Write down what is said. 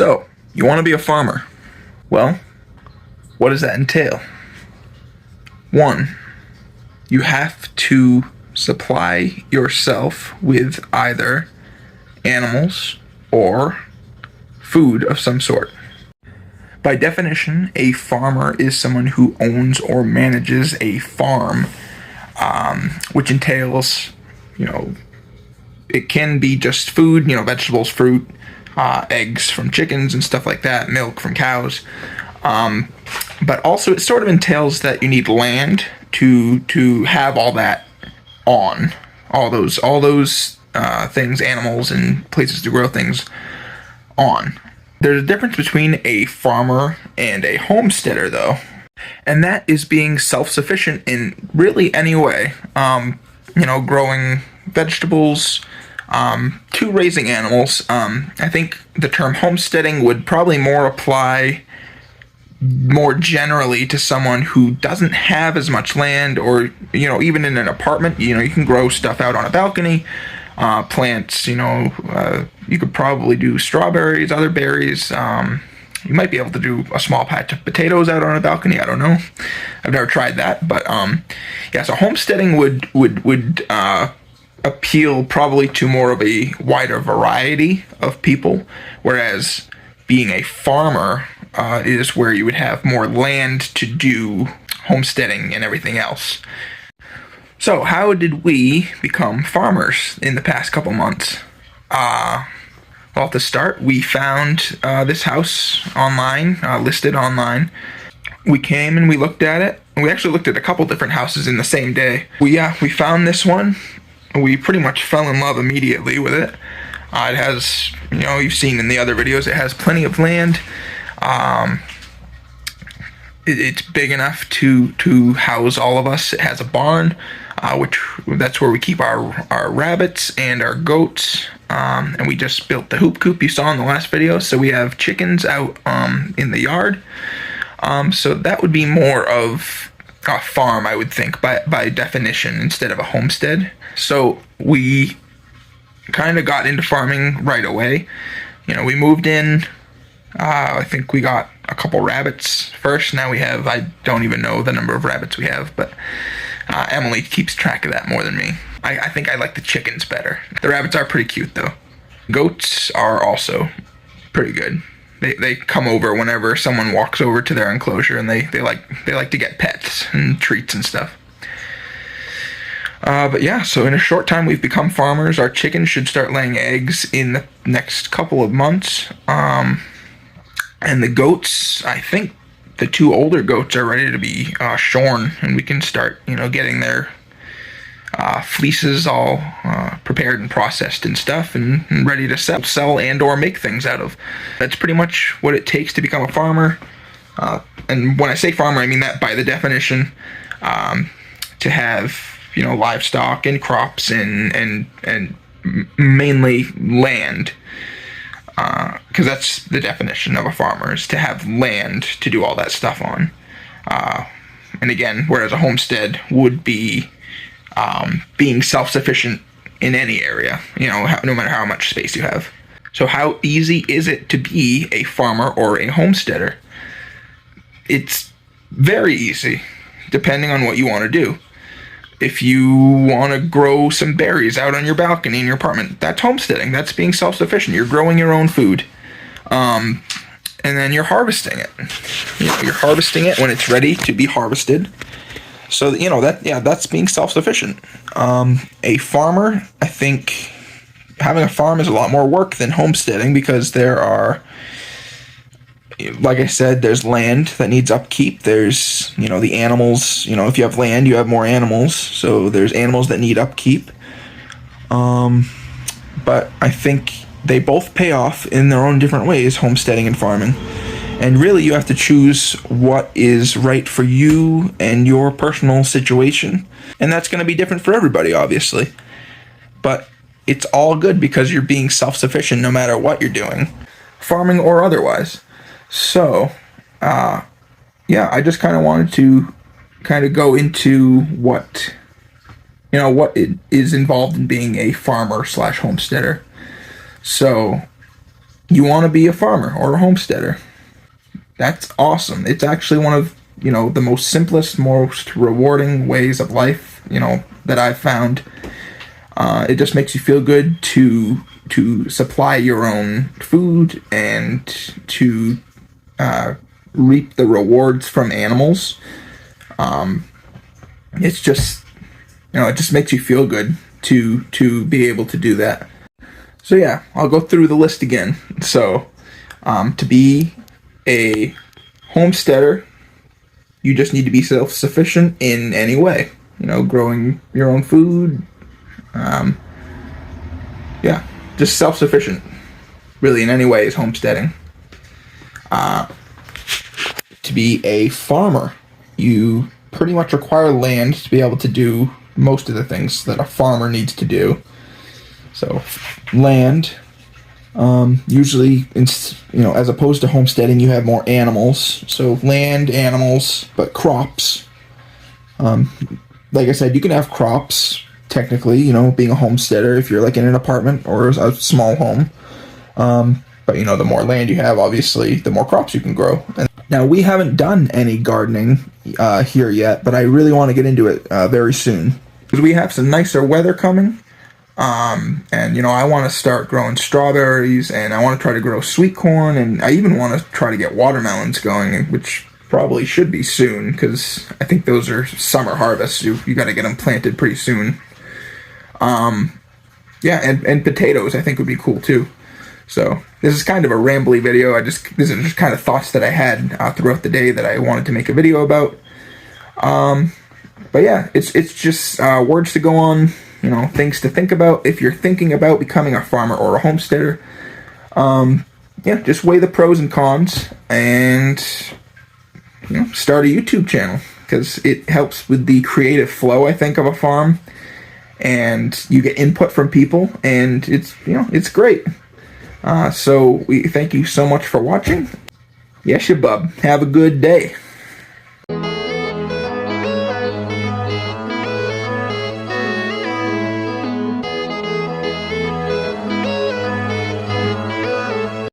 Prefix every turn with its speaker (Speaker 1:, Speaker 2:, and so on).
Speaker 1: So, you want to be a farmer. Well, what does that entail? One, you have to supply yourself with either animals or food of some sort. By definition, a farmer is someone who owns or manages a farm, which entails, it can be just food, vegetables, fruit, eggs from chickens and stuff like that, milk from cows. But also it sort of entails that you need land to have all that on, all those things, animals and places to grow things on. There's a difference between a farmer and a homesteader, though, and that is being self-sufficient in really any way. Growing vegetables, to raising animals. I think the term homesteading would probably more apply more generally to someone who doesn't have as much land, or even in an apartment, you can grow stuff out on a balcony, plants, you could probably do strawberries, other berries. You might be able to do a small patch of potatoes out on a balcony. I don't know, I've never tried that, but so homesteading would appeal probably to more of a wider variety of people, whereas being a farmer is where you would have more land to do homesteading and everything else. So how did we become farmers in the past couple months? Well, to start, we found this house online, listed online. We came and we looked at it. We actually looked at a couple different houses in the same day. We found this one. We pretty much fell in love immediately with it. It has, you've seen in the other videos, it has plenty of land. It's big enough to house all of us. It has a barn, that's where we keep our rabbits and our goats. And we just built the hoop coop you saw in the last video. So we have chickens out in the yard. So that would be more of a farm, I would think, by definition, instead of a homestead. So we kind of got into farming right away. We moved in. I think we got a couple rabbits first. Now we have, I don't even know the number of rabbits we have, but Emily keeps track of that more than me. I think I like the chickens better. The rabbits are pretty cute, though. Goats are also pretty good. They come over whenever someone walks over to their enclosure, and they like to get pets and treats and stuff. But yeah, so in a short time we've become farmers. Our chickens should start laying eggs in the next couple of months. And the goats, I think the two older goats are ready to be shorn, and we can start, getting their fleeces all prepared and processed and stuff, and ready to sell and or make things out of. That's pretty much what it takes to become a farmer. And when I say farmer, I mean that by the definition, to have livestock and crops and mainly land. Because that's the definition of a farmer, is to have land to do all that stuff on. And again, whereas a homestead would be being self-sufficient in any area, no matter how much space you have. So how easy is it to be a farmer or a homesteader? It's very easy, depending on what you want to do. If you want to grow some berries out on your balcony in your apartment, that's homesteading. That's being self-sufficient. You're growing your own food. And then you're harvesting it. You're harvesting it when it's ready to be harvested. So, that's being self-sufficient. A farmer, I think having a farm is a lot more work than homesteading, because there are, like I said, there's land that needs upkeep. There's, the animals, if you have land, you have more animals. So there's animals that need upkeep. But I think they both pay off in their own different ways, homesteading and farming. And really, you have to choose what is right for you and your personal situation. And that's going to be different for everybody, obviously. But it's all good because you're being self-sufficient no matter what you're doing, farming or otherwise. So, I just kind of wanted to go into what it is involved in being a farmer / homesteader. So, you want to be a farmer or a homesteader. That's awesome. It's actually one of, the most simplest, most rewarding ways of life, that I've found. It just makes you feel good to supply your own food and to reap the rewards from animals. It's just, it just makes you feel good to be able to do that. So yeah, I'll go through the list again. So, to be a homesteader, you just need to be self-sufficient in any way. Growing your own food. Yeah, just self-sufficient. Really, in any way is homesteading. To be a farmer, you pretty much require land to be able to do most of the things that a farmer needs to do. So, land. Usually, as opposed to homesteading, you have more animals. So, land, animals, but crops. Like I said, you can have crops, technically, being a homesteader if you're like in an apartment or a small home. But, the more land you have, obviously, the more crops you can grow. And now, we haven't done any gardening here yet, but I really want to get into it very soon. Because we have some nicer weather coming. And, I want to start growing strawberries, and I want to try to grow sweet corn, and I even want to try to get watermelons going, which probably should be soon, because I think those are summer harvests. You got to get them planted pretty soon. Yeah, and potatoes I think would be cool too. So this is kind of a rambly video. These are just kind of thoughts that I had throughout the day that I wanted to make a video about. But yeah, it's just words to go on, things to think about if you're thinking about becoming a farmer or a homesteader. Yeah, just weigh the pros and cons and start a YouTube channel, because it helps with the creative flow, I think, of a farm, and you get input from people, and it's great. So we thank you so much for watching. Yes, you bub. Have a good day.